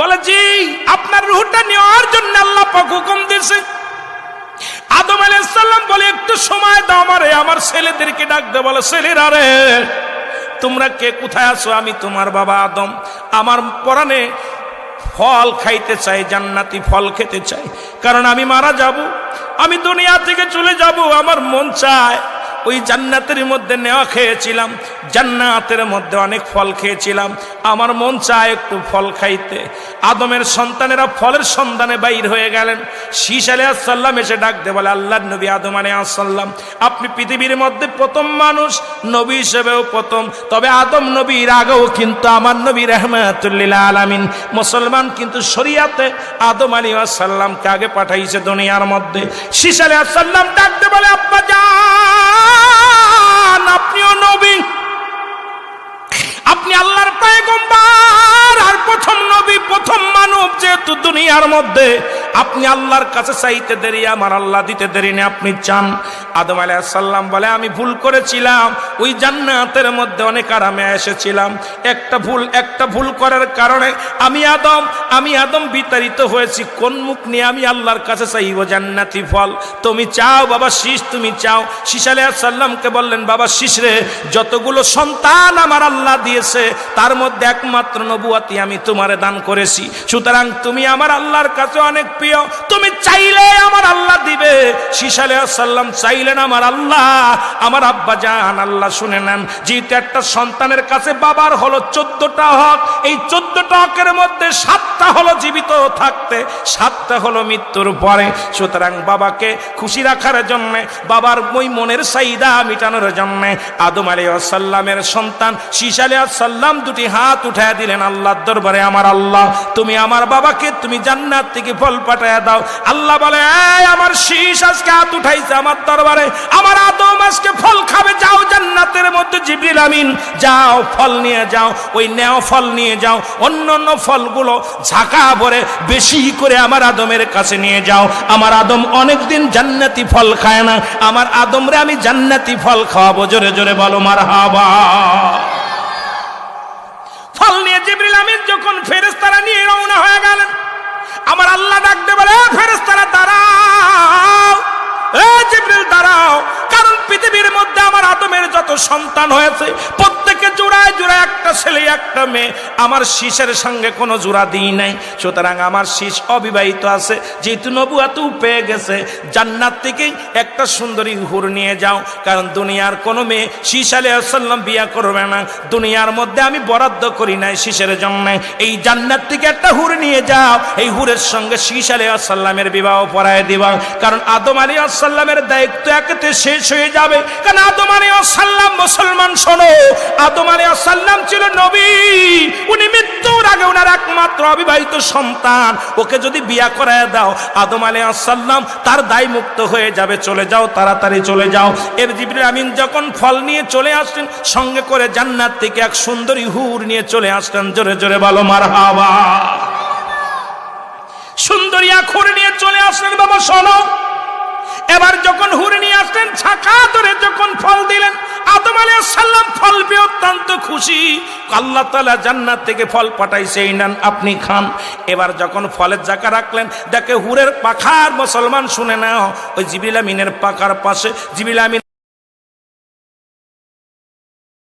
বলে জি, আপনার রূহটা নেওয়ার জন্য আল্লাহ পাক হুকুম দিয়েছে। আদম আলাইহিস সালাম বলে একটু সময় দাও আমারে। আমার ছেলেদেরকে ডাক দে, বলে ছেলেরা রে, তোমরা কে কোথায় আছো? আমি তোমার বাবা আদম। আমার পরাণে ফল খাইতে চাই, জান্নাতি ফল খেতে চাই, কারণ আমি মারা যাব, আমি দুনিয়া থেকে চলে যাব। আমার মন চায় ওই জান্নাতের মধ্যে নেওয়া খেয়েছিলাম, জান্নাতের মধ্যে অনেক ফল খেয়েছিলাম, আমার মন চায় একটু ফল খাইতে। আদমের সন্তানেরা ফলের সন্ধানে বাইর হয়ে গেলেন। শীষ আলাইহিস সালাম এসে ডাক দে, বলে আল্লাহর নবী আদম আলাইহিস সালাম, আপনি পৃথিবীর মধ্যে প্রথম মানুষ, নবী হিসেবেও প্রথম। তবে আদম নবীর আগেও কিন্তু আমার নবী রাহমাতুল লিল আলামিন মুসলমান কিন্তু শরিয়াতে আদম আলাইহিস সালামকে আগে পাঠাইছে দুনিয়ার মধ্যে। শীষ আলাইহিস সালাম ডাক দে, বলে আব্বা জান, আপনিও নবী, আপনি আল্লাহর পয়গম্বর আর প্রথম নবী, প্রথম মানব যেহেতু দুনিয়ার মধ্যে, আপনি আল্লাহর কাছে চাইতে দেরি, আমার আল্লাহ দিতে দেরি না, আপনি চান। আদম আলাইহিস সালাম বলে আমি ভুল করেছিলাম, ওই জান্নাতের মধ্যে অনেক আরামে এসেছিলাম, একটা ভুল করার কারণে আমি আদম বিতাড়িত হয়েছি। কোন মুখ নিয়ে আমি আল্লাহর কাছে চাইব জান্নাতি ফল? তুমি চাও বাবা শীষ, তুমি চাও। শীষ আলাইহিস সালামকে বললেন, বাবা শীষ রে, যতগুলো সন্তান আমার আল্লাহ দিয়েছে তার মধ্যে একমাত্র নবুয়তি আমি তোমারে দান করেছি, সুতরাং তুমি আমার আল্লাহর কাছে অনেক প্রিয়, তুমি চাইলে আমার আল্লাহ দিবে। শীষ আলাইহিস সালাম চাইলেন আমার আল্লাহ, আমার আব্বা জান আল্লাহ শুনে নেন, যেহেতু একটা সন্তানের কাছে বাবার হলো 14টা হক, এই 14টা হকের মধ্যে 7টা হলো জীবিত থাকতে, 7টা হলো মৃত্যুর পরে। সুতরাং বাবাকে খুশি রাখার জন্য, বাবার ওই মনের চাহিদা মিটানোর জন্য আদম আলাইহিস সালামের সন্তান শীষ আলাইহিস সালাম দুটি হাত উঠায় দিলেন আল্লাহর দরবারে, আমার আল্লাহ তুমি আমার বাবাকে তুমি জান্নাত থেকে ফল পাঠায় দাও। আল্লাহ বলে, এই আমার শীষ আজকে হাত উঠাইছে আমার দরবারে, আমার আদম আজকে ফল খাবে, যাও জান্নাতের মধ্যে জিবরিল আমিন যাও ফল নিয়ে যাও, ওই নেও ফল নিয়ে যাও, অন্য ফলগুলো ঝাঁকা ভরে বেশি করে আমার আদমের কাছে নিয়ে যাও। আমার আদম অনেকদিন জান্নাতি ফল খায় না, আমার আদমরে আমি জান্নাতি ফল খাওয়াবো। জোরে জোরে বলো মারহাবা। ফল নিয়ে জিবরিল আমিন যখন ফেরেশতারা নিয়ে রওনা হয়ে গেলেন, আমার আল্লাহ ডাকতে বলে, ফেরেশতারা দাঁড়াও, জিবরিল দাঁড়াও, কারণ পৃথিবীর মধ্যে আমার আদমের যত সন্তান হয়েছে প্রত্যেকে জোড়ায় জোড়ায়, একটা ছেলে একটা মেয়ে, আমার শীষের সঙ্গে কোনো জোড়া দিই নাই, সুতরাং আমার শীষ অবিবাহিত আছে, যেহেতু নবুয়ত পেয়ে গেছে, জান্নাত থেকেই একটা সুন্দরী হুর নিয়ে যাও, কারণ দুনিয়ার কোনো মেয়ে শীষ আলাইহিস সালাম বিয়া করবে না, দুনিয়ার মধ্যে আমি বরাদ্দ করি নাই শীষের জন্য, এই জান্নাত থেকে একটা হুর নিয়ে যাও, এই হুরের সঙ্গে শীষ আলাইহিস সালামের বিবাহ পড়ায় দিবা, কারণ আদম আলাইহিস সালামের দায়িত্ব একেতে শেষ হয়ে যাবে। কারণ আদম আলাইহিস সালাম, মুসলমান শোনো, আদম আলাইহিস সালাম ছিল নবী, উনি মৃত্যুর আগে ওনার একমাত্র অবিবাহিত সন্তান, ওকে যদি বিয়া করায় দাও আদম আলাইহিস সালাম তার দায় মুক্ত হয়ে যাবে, চলে যাও, তাড়াতাড়ি চলে যাও। এর জিবরিল আমিন যখন ফল নিয়ে চলে আসলেন, সঙ্গে করে জান্নাত থেকে এক সুন্দরী হুর নিয়ে চলে আসলেন। জোরে জোরে বলো মারহাবা। সুন্দরী এক হুর নিয়ে চলে আসলেন। বাবা শোনো, এবার যখন হুরে নিয়ে আসলেন, ছাকা ধরে যখন ফল দিলেন, আদম আলাইহিস সালাম ফল পেয়ে অত্যন্ত খুশি, আল্লাহ তাআলা জান্নাত থেকে ফল পাঠাইছে, এই নেন আপনি খান। এবার যখন ফলের জায়গা রাখলেন, দেখে হুরের পাখার, মুসলমান শুনে নাও, ওই জিবরিল আমিনের পাখার পাশে জিবরিল আমিন